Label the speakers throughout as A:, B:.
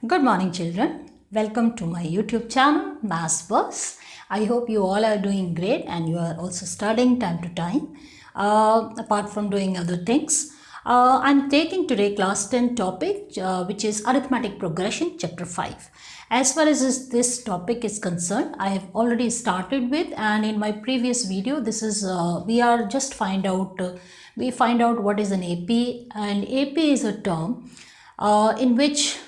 A: Good morning, children. Welcome to my YouTube channel, Maths Buzz. I hope you all are doing great and you are also studying time to time, apart from doing other things. I'm taking today class 10 topic, which is arithmetic progression, chapter 5. As far as this topic is concerned, I have already started with, and in my previous video, this is we are just find out what is an AP, and AP is a term in which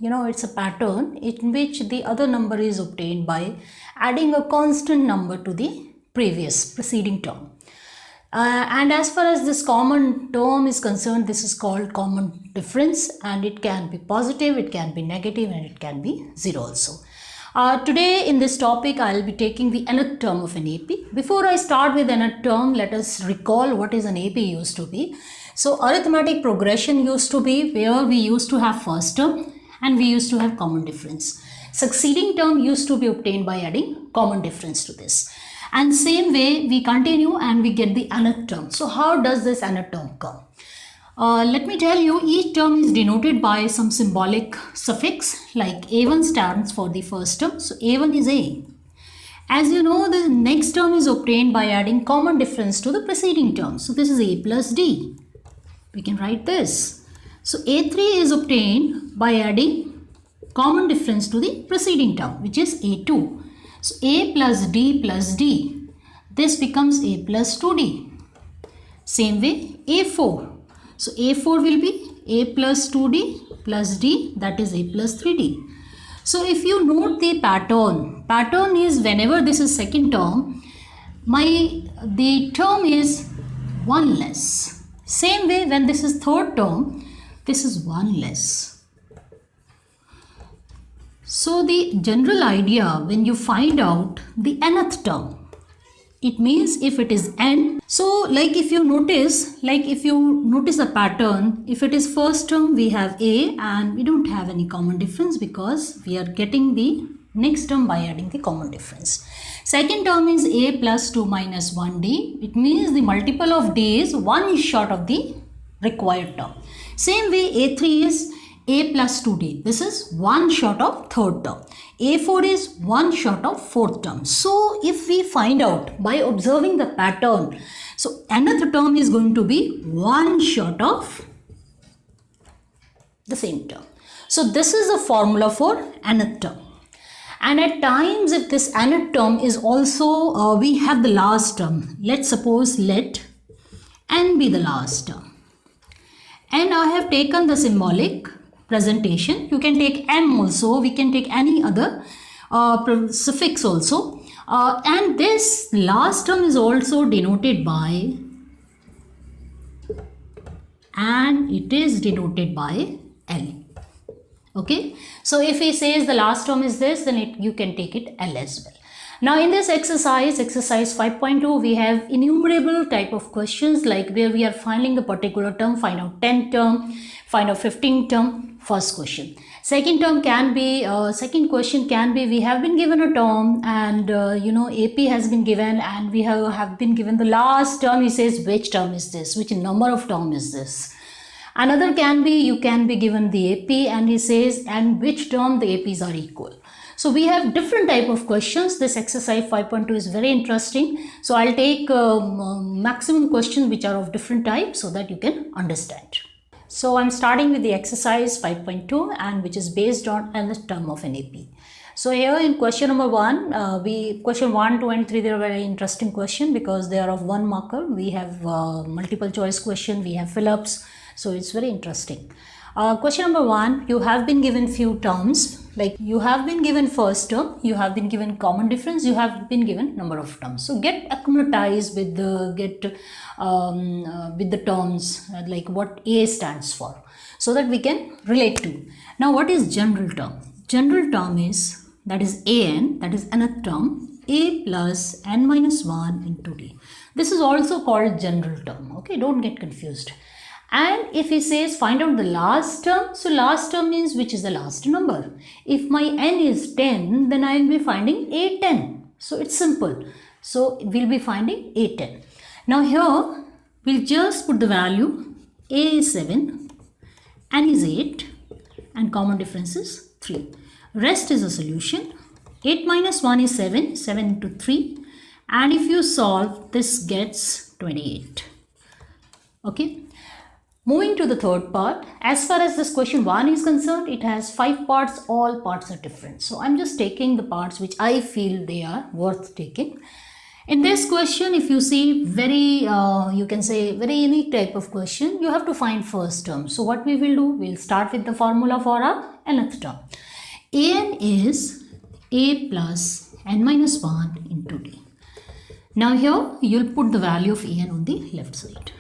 A: it's a pattern in which the other number is obtained by adding a constant number to the preceding term. And as far as this common term is concerned, this is called common difference, and it can be positive, it can be negative, and it can be zero also. Today in this topic, I will be taking the nth term of an AP. Before I start with nth term, let us recall what is an AP used to be. So arithmetic progression used to be where we used to have first term and we used to have common difference. Succeeding term used to be obtained by adding common difference to this. And same way we continue and we get the nth term. So how does this nth term come? Let me tell you, each term is denoted by some symbolic suffix, like A1 stands for the first term. So A1 is A. As you know, the next term is obtained by adding common difference to the preceding term. So this is A plus D. We can write this. So A3 is obtained by adding common difference to the preceding term, which is A2. So A plus D, this becomes A plus 2D. Same way A4. So A4 will be A plus 2D plus D, that is A plus 3D. So if you note the pattern is whenever this is second term, the term is 1 less. Same way when this is third term, this is 1 less. So the general idea when you find out the nth term, it means if it is n. So if you notice a pattern, if it is first term we have A and we don't have any common difference because we are getting the next term by adding the common difference. Second term is A plus 2 minus 1D. It means the multiple of D is 1 is short of the required term. Same way A3 is A plus 2D. This is 1 short of third term. A4 is 1 short of fourth term. So if we find out by observing the pattern, so nth term is going to be 1 short of the same term. So this is the formula for nth term. And at times if this nth term is also, we have the last term. Let's suppose let n be the last term. And I have taken the symbolic presentation. You can take m also. We can take any other suffix also. And this last term is also denoted by, and it is denoted by L. Okay. So if he says the last term is this, then you can take it L as well. Now in this exercise 5.2, we have innumerable type of questions like where we are finding a particular term, find out 10th term, find out 15th term, first question. Second question can be we have been given a term and AP has been given and we have been given the last term. He says which term is this, which number of term is this. Another can be you can be given the AP and he says and which term the APs are equal. So we have different type of questions. This exercise 5.2 is very interesting. So I'll take maximum questions which are of different types so that you can understand. So I'm starting with the exercise 5.2 and which is based on nth term of an AP. So here in question number 1, question 1, 2 and 3, they are very interesting question because they are of one marker. We have multiple choice question, we have fill-ups. So it's very interesting. Question number 1, you have been given few terms, like you have been given first term, you have been given common difference, you have been given number of terms. So get acclimatized with the terms like what A stands for so that we can relate to. Now what is general term? General term is, that is AN, that is nth term, A plus n minus 1 into D. This is also called general term. Okay, don't get confused. And if he says find out the last term, so last term means which is the last number. If my n is 10, then I will be finding A10. So it's simple. So we'll be finding A10. Now here we'll just put the value A is 7, n is 8 and common difference is 3. Rest is a solution. 8 minus 1 is 7. 7 into 3. And if you solve, this gets 28. Okay. Moving to the third part, as far as this question 1 is concerned, it has 5 parts, all parts are different. So I'm just taking the parts which I feel they are worth taking. In this question, if you see you can say very unique type of question, you have to find first term. So what we will do, we'll start with the formula for our nth term. An is a plus n minus 1 into d. Now here, you'll put the value of an on the left side.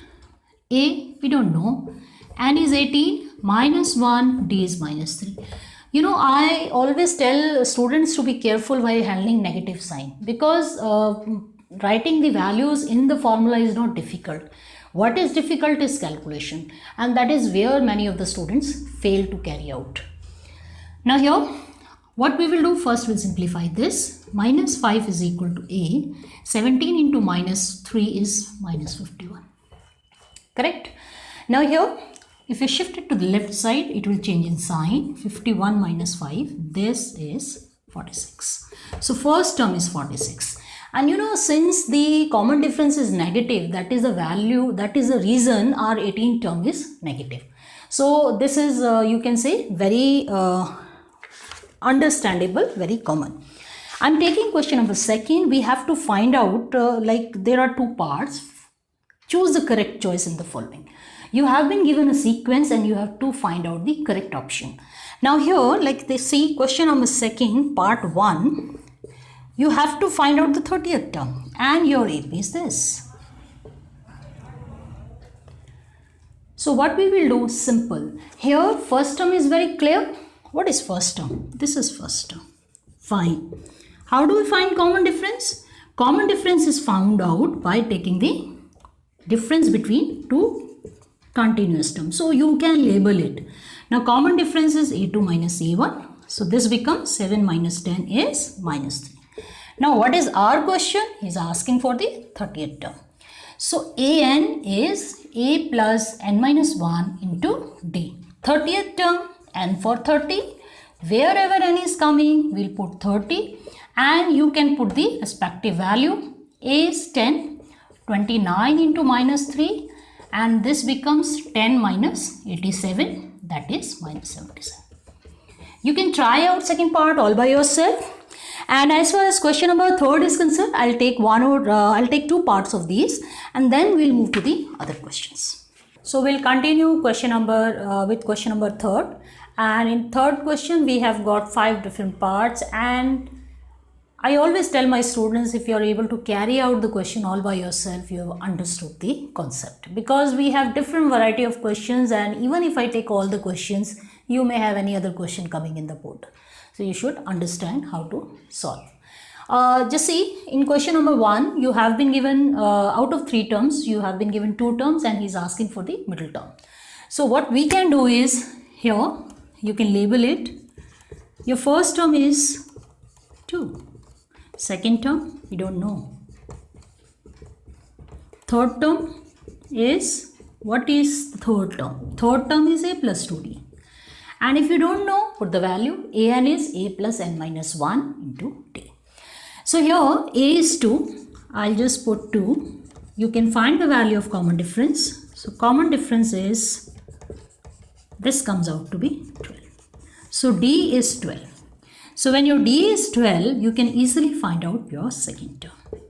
A: A, we don't know. N is 18, minus 1, D is minus 3. You know, I always tell students to be careful while handling negative sign because writing the values in the formula is not difficult. What is difficult is calculation, and that is where many of the students fail to carry out. Now here, what we will do, first we'll simplify this. Minus 5 is equal to A. 17 into minus 3 is minus 51. Correct? Now here, if you shift it to the left side, it will change in sign. 51 minus 5, this is 46. So first term is 46. And you know, since the common difference is negative, that is the value, that is the reason our 18th term is negative. So this is, you can say, very understandable, very common. I'm taking question number 2. We have to find out, like there are 2 parts. Choose the correct choice in the following. You have been given a sequence and you have to find out the correct option. Now here, like they see question number 2, part 1, you have to find out the 30th term and your AP is this. So what we will do, simple. Here first term is very clear. What is first term? This is first term. Fine. How do we find common difference? Common difference is found out by taking the difference between 2 continuous terms. So you can label it. Now common difference is A2 minus A1. So this becomes 7 minus 10 is minus 3. Now what is our question? He is asking for the 30th term. So An is A plus n minus 1 into D. 30th term, n for 30. Wherever n is coming, we'll put 30 and you can put the respective value. A is 10. 29 into minus 3 and this becomes 10 minus 87, that is minus 77. You can try out second part all by yourself. And as far as question number 3 is concerned, I'll take 2 parts of these and then we'll move to the other questions. So we'll continue question number with question number 3, and in third question we have got 5 different parts, and I always tell my students, if you are able to carry out the question all by yourself, you have understood the concept, because we have different variety of questions, and even if I take all the questions, you may have any other question coming in the board. So you should understand how to solve. Just see, in question number 1, you have been given, out of 3 terms, you have been given 2 terms and he's asking for the middle term. So what we can do is, here, you can label it. Your first term is 2. Second term, we don't know. Third term is, what is the third term? Third term is A plus 2D. And if you don't know, put the value. An is A plus n minus 1 into D. So here A is 2. I'll just put 2. You can find the value of common difference. So common difference is, this comes out to be 12. So D is 12. So when your D is 12, you can easily find out your second term.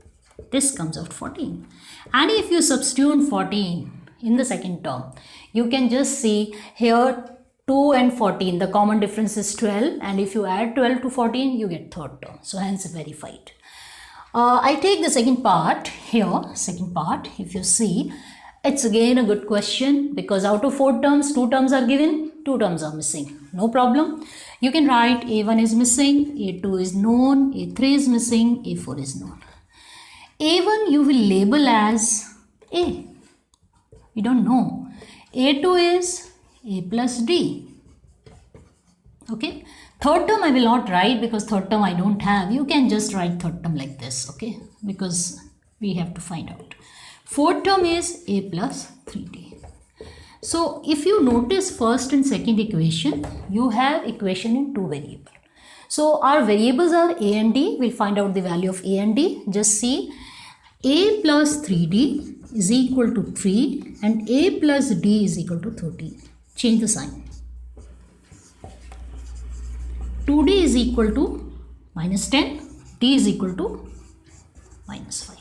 A: This comes out 14. And if you substitute 14 in the second term, you can just see here 2 and 14, the common difference is 12, and if you add 12 to 14, you get third term. So hence verified. I take the second part here, if you see, it's again a good question, because out of 4 terms, 2 terms are given, 2 terms are missing. No problem. You can write A1 is missing, A2 is known, A3 is missing, A4 is known. A1 you will label as A. We don't know. A2 is A plus D. Okay. Third term I will not write, because third term I don't have. You can just write third term like this. Okay. Because we have to find out. Fourth term is A plus 3D. So if you notice first and second equation, you have equation in two variables. So our variables are a and d. We'll find out the value of a and d. Just see, a plus 3d is equal to 3 and a plus d is equal to 13. Change the sign. 2d is equal to minus 10, d is equal to minus 5.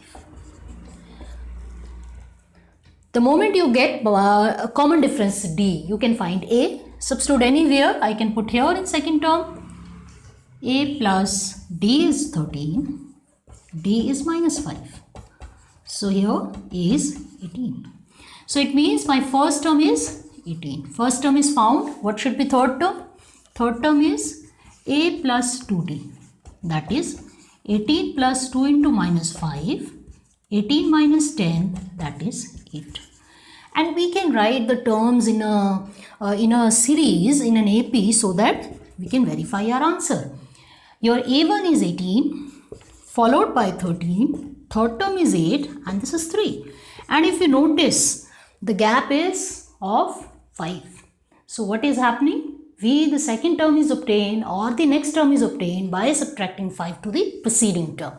A: The moment you get a common difference d, you can find a, substitute anywhere. I can put here in second term, a plus d is 13, d is minus 5. So here a is 18. So it means my first term is 18. First term is found. What should be third term? Third term is a plus 2d. That is 18 plus 2 into minus 5. 18 minus 10, that is 8. And we can write the terms in a series in an AP so that we can verify our answer. Your A1 is 18 followed by 13, third term is 8 and this is 3. And if you notice, the gap is of 5. So what is happening? The second term is obtained or the next term is obtained by subtracting 5 to the preceding term.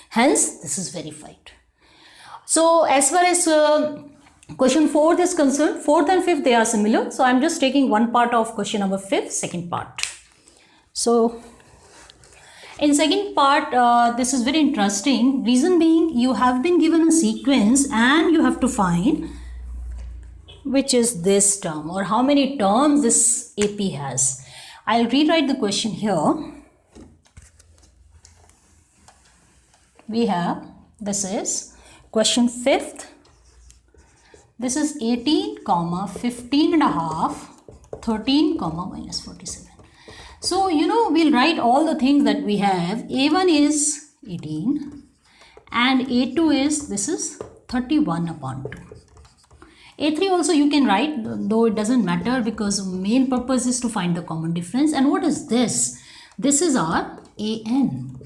A: Hence, this is verified. So as far as question 4th is concerned, 4th and 5th they are similar. So I am just taking one part of question number 5, second part. So in second part, this is very interesting. Reason being, you have been given a sequence and you have to find which is this term or how many terms this AP has. I'll rewrite the question here. We have, this is question 5th. This is 18, 15 and a half, 13, minus 47. So, we'll write all the things that we have. A1 is 18 and A2 is, this is 31 upon 2. A3 also you can write, though it doesn't matter because main purpose is to find the common difference. And what is this? This is our AN.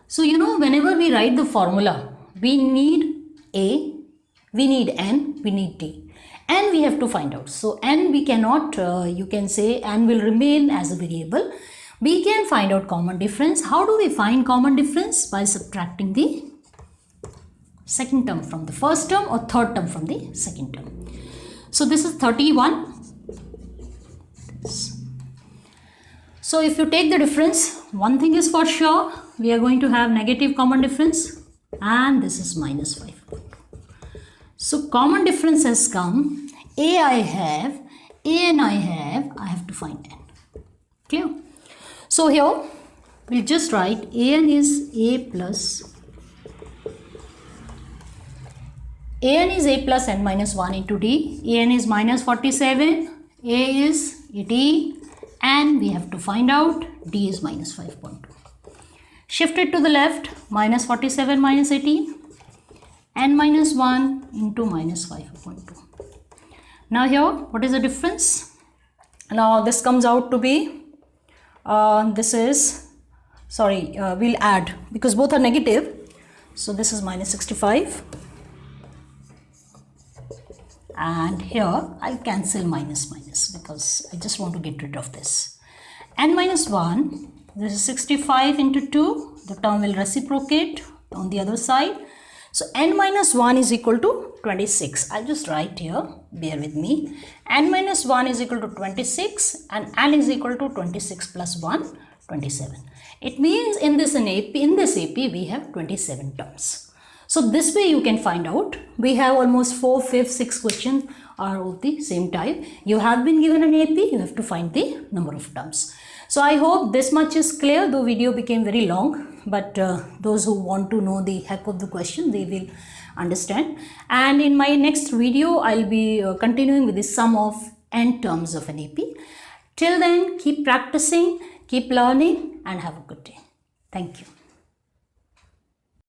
A: So, whenever we write the formula, we need A, we need N, we need D. And we have to find out. So, N we cannot, you can say N will remain as a variable. We can find out common difference. How do we find common difference? By subtracting the second term from the first term or third term from the second term. So, this is 31. So, if you take the difference, one thing is for sure, we are going to have negative common difference and this is minus 5. So, common difference has come. A I have, N I have to find N. Clear? So, here we'll just write An is A plus N minus 1 into D. An is minus 47, A is 18 and we have to find out D is minus 5.2. Shift it to the left, minus 47 minus 18. N minus 1 into minus 5.2. Now here, what is the difference? Now this comes out to be, we'll add because both are negative. So this is minus 65. And here I'll cancel minus because I just want to get rid of this. N minus 1, this is 65 into 2. The term will reciprocate on the other side. So, N minus 1 is equal to 26. I'll just write here, bear with me. N minus 1 is equal to 26 and N is equal to 26 plus 1, 27. It means in this AP we have 27 terms. So, this way you can find out. We have almost 4, 5, 6 questions are of the same type. You have been given an AP, you have to find the number of terms. So, I hope this much is clear, though video became very long, but those who want to know the heck of the question, they will understand. And in my next video, I'll be continuing with the sum of n terms of an AP. Till then, keep practicing, keep learning and have a good day. Thank you.